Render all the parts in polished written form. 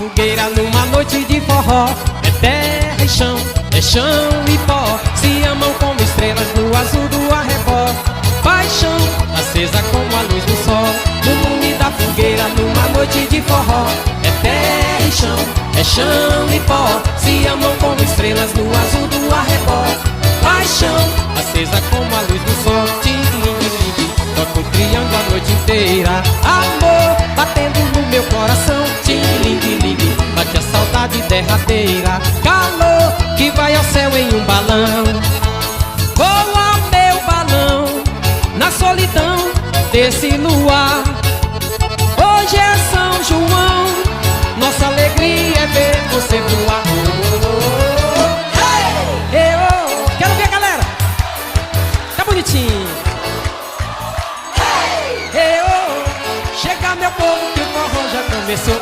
fogueira numa noite de forró. É terra e chão, é chão e pó, se amam como estrelas no azul do arrebol. Paixão acesa como a luz do sol, no lume da fogueira numa noite de forró. É terra e chão, é chão e pó, se amam como estrelas no azul do arrebol. Paixão acesa como a luz do sol, ting-ling-ling, toca o triângulo a noite inteira. Amor batendo no meu coração, ting-ling-ling, bate a saudade derradeira. Calor que vai ao céu em um balão, voa meu balão na solidão desse luar. Hoje é São João, nossa alegria é ver você voar. Quero ver a galera, tá bonitinho. Chega meu povo que o forró já começou.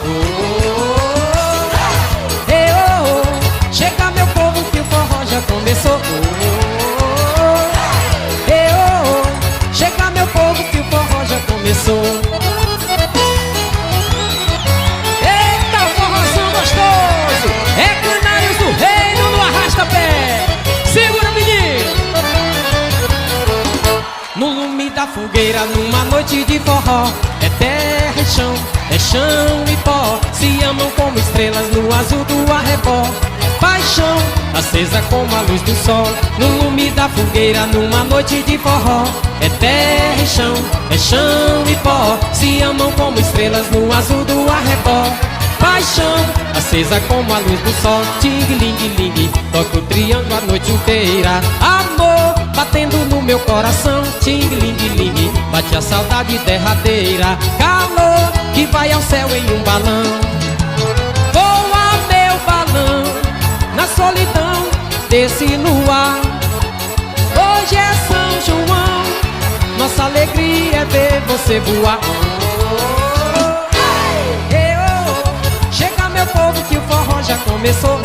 Chega meu povo que o forró já começou. Chega meu povo que o forró já começou. Eita, o forrozão gostoso! É Canários do Reino no arrasta-pé. Segura, menino! No lume da fogueira numa noite de forró. É terra e chão, é chão e pó, se amam como estrelas no azul do arrebol. Paixão acesa como a luz do sol, no lume da fogueira numa noite de forró. É terra e chão, é chão e pó, se amam como estrelas no azul do arrebol. Paixão acesa como a luz do sol, ting-ling-ling, toca o triângulo a noite inteira. Amor batendo no meu coração, ting-ling-ling, bate a saudade derradeira. Calor que vai ao céu em um balão, voa meu balão na solidão desse luar. Hoje é São João, nossa alegria é ver você voar. Chega meu povo que o forró já começou.